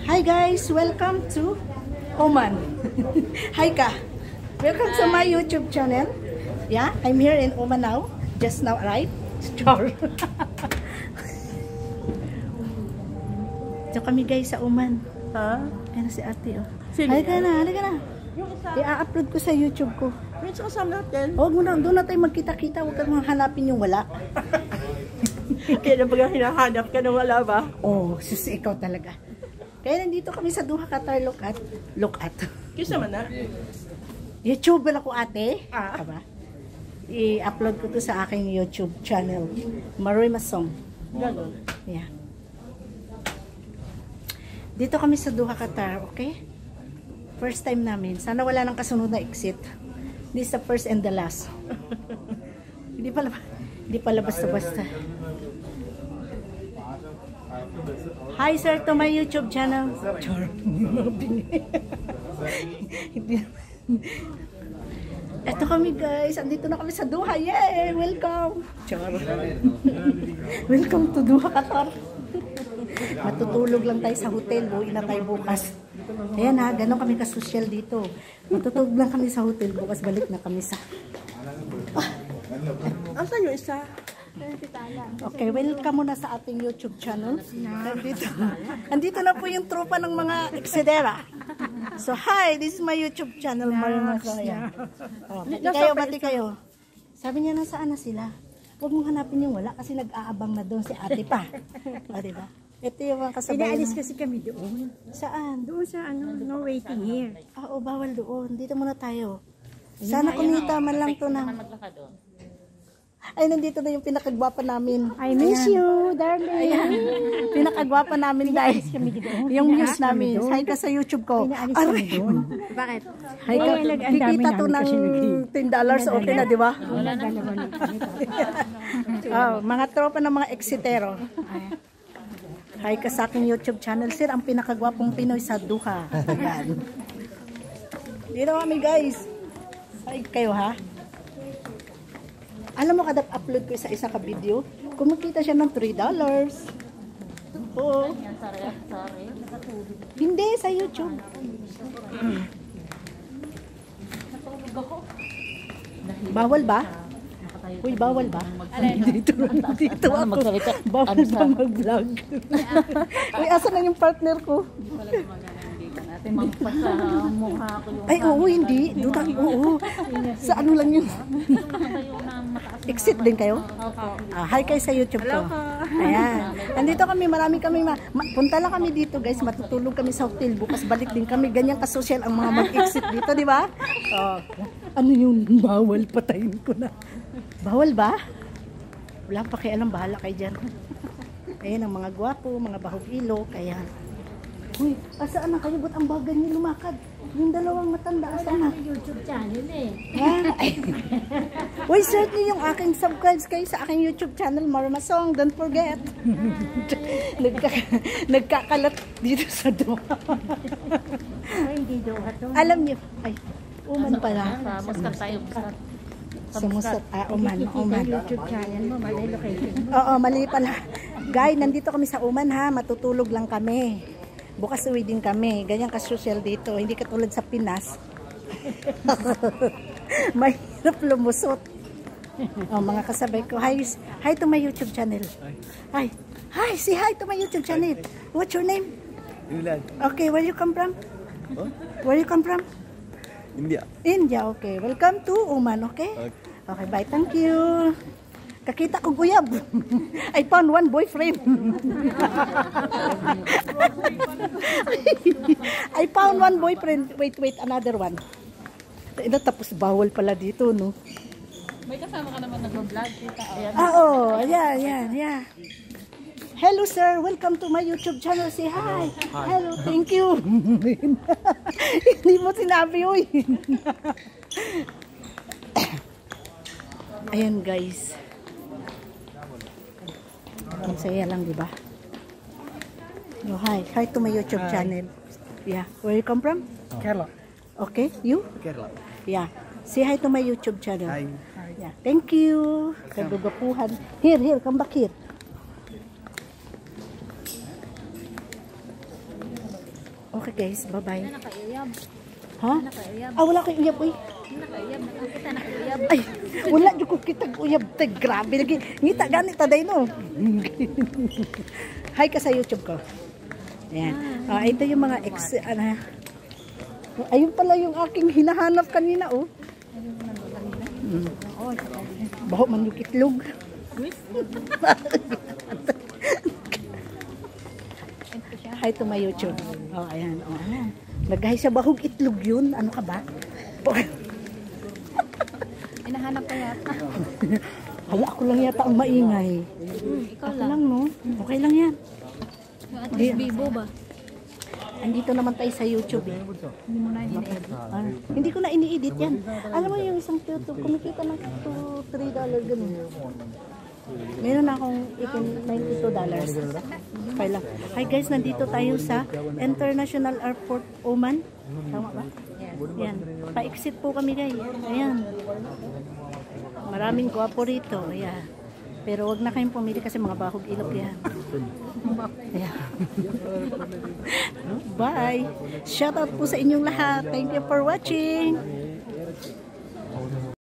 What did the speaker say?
Hi guys, welcome to Oman. Hi ka. Welcome to my YouTube channel. Yeah, I'm here in Oman now. Just now arrived. Sure. Ito kami guys sa Oman. Ha? Ayan si ate oh. Halika na. I-upload ko sa YouTube ko. Yung sa kasama natin. Huwag mo na, doon na tayo magkita-kita. Huwag ka hanapin yung wala. Kaya na baga hinahanap ka ng wala ba? Oh, susi ikaw talaga. Kaya nandito kami sa Doha, Qatar. Look at. Kisa man na? YouTuber ako ate. Ah. Aba? I-upload ko to sa aking YouTube channel. Maroy Masong. Ganon. Yeah. Dito kami sa Doha, Qatar. Okay? First time namin. Sana wala nang kasunod na exit. This is the first and the last. Hindi pala basta-basta. Hi sir, to my YouTube channel. Ito kami guys. Andito na kami sa Doha. Yay! Welcome! Welcome to Doha, Qatar. Matutulog lang tayo sa hotel. Buuin na tayo bukas. Ayan ha, gano'n kami kasosyal dito. Matutulog lang kami sa hotel. Bukas balik na kami sa... Asan yung isa? Okay, welcome muna sa ating YouTube channel. Andito na po yung tropa ng mga eksidera. So, hi! This is my YouTube channel. Bati kayo. Sabi niya, nasaan na sila? Huwag mong hanapin yung wala kasi nag-aabang na doon si ate pa. O, diba? Ito yung mga kasabay. Pinaalis kasi kami doon. Saan? Doon sa no waiting here. Oo, bawal doon. Dito muna tayo. Sana kumita man lang to na. Ay, nandito na yung pinakagwapa namin. I miss you, darling. Ayan. Pinakagwapa namin dahil yung views namin. Hi ka sa YouTube ko. Pinaalis kami doon. Bakit? Hi ka. Kikita to ng $10. Okay na, di ba? Wala na. Mga tropa ng mga eksitero. Hi ka sa aking YouTube channel. Sir, ang pinakagwapong Pinoy sa Doha. Ayan. Dito kami guys. Hi kayo ha. Alam mo, kada upload ko isa ka video, kumikita siya ng $3. Oo. Hindi, sa YouTube. Bawal ba? Uy, bawal ba? Dito ako. Bawal ba mag-vlog? Uy, asa na yung partner ko? Ay, oo, hindi. Oo. Sa ano lang yun? Exit din kayo? Hi kayo sa YouTube ko. Ayan. Nandito kami, marami kami. Punta lang kami dito guys. Matutulog kami sa hotel. Bukas balik din kami. Ganyan kasosyal ang mga mag-exit dito, di ba? Ano yun? Bawal, patayin ko na. Bawal ba? Wala pa kayo alam. Bahala kayo dyan. Ayan ang mga gwapo, mga bahog ilok. Ayan. Uy, asaan na kayo? Ba't ang bagal niyo lumakad? Yung dalawang matanda, asaan na? YouTube channel eh. Uy, search niyo yung aking subscribe kayo sa aking YouTube channel, Marmasong. Don't forget. Nagkakalat dito sa Doha. Ay, hindi Doha to. Alam niyo, ay, Oman pala. Muscat tayo. Sumusat, Oman. YouTube channel mo, mali location. Oo, mali pala. Guys, nandito kami sa Oman ha. Matutulog lang kami. Bukas uwi din kami. Ganyan ka-social dito. Hindi katulad sa Pinas. Mahirap lumusot. Mga kasabay ko. Hi to my YouTube channel. Hi. Say hi to my YouTube channel. What's your name? Inland. Okay, where you come from? Huh? Where you come from? India. India, okay. Welcome to Oman, okay? Okay, bye. Thank you. Kakita ko guyab. I found one boyfriend. I found one boyfriend. Wait, another one. Tapos bawal pala dito, no? May kasama ka naman nag-vlog. Yeah. Hello, sir. Welcome to my YouTube channel. Say hi. Hello, thank you. Hindi mo sinabi, uy. Ayan, guys. Ang saya lang, di ba? Hi to my YouTube channel. Yeah. Where you come from? Kerala. Okay, you? Kerala. Yeah. Say hi to my YouTube channel. Hi. Yeah. Thank you. Kagugapuhan. Here, come back here. Okay guys, bye-bye. Nakaiyab. Ha? Nakaiyab. Ah, wala kay uyab, uy. Nakaiyab. Nakakita nakaiyab. Ay, wala dyan ko kita uyab. Tay, grabe lagi. Ngita ganit taday no. Hi ka sa YouTube ko. Ayan. Ito yung mga ayun pala yung aking hinahanap kanina, oh. Baho man yung itlog. Hi to my YouTube. Oh, ayan. Oh, ayan. Naghay sa bahog itlog yun. Ano ka ba? Hinahanap ka yata. Hala, ako lang yata ang maingay. Ikaw Ako lang. lang, no? Okay lang yan. Yung at least bibo ba? Andito naman tayo sa YouTube, eh. Hindi mo na ini-edit. Hindi ko na ini-edit yan. Alam mo yung isang YouTube, kumikita ng $2-3 ganun. Meron akong $92. Okay lang. Hi guys, nandito tayo sa International Airport Oman. Tama ba? Yan. Pa-exit po kami guys. Ayan. Maraming gwapo rito. Ayan. Pero wag na kayong pumili kasi mga bahog ilog yan. Ayan. Bye! Shout out po sa inyong lahat. Thank you for watching.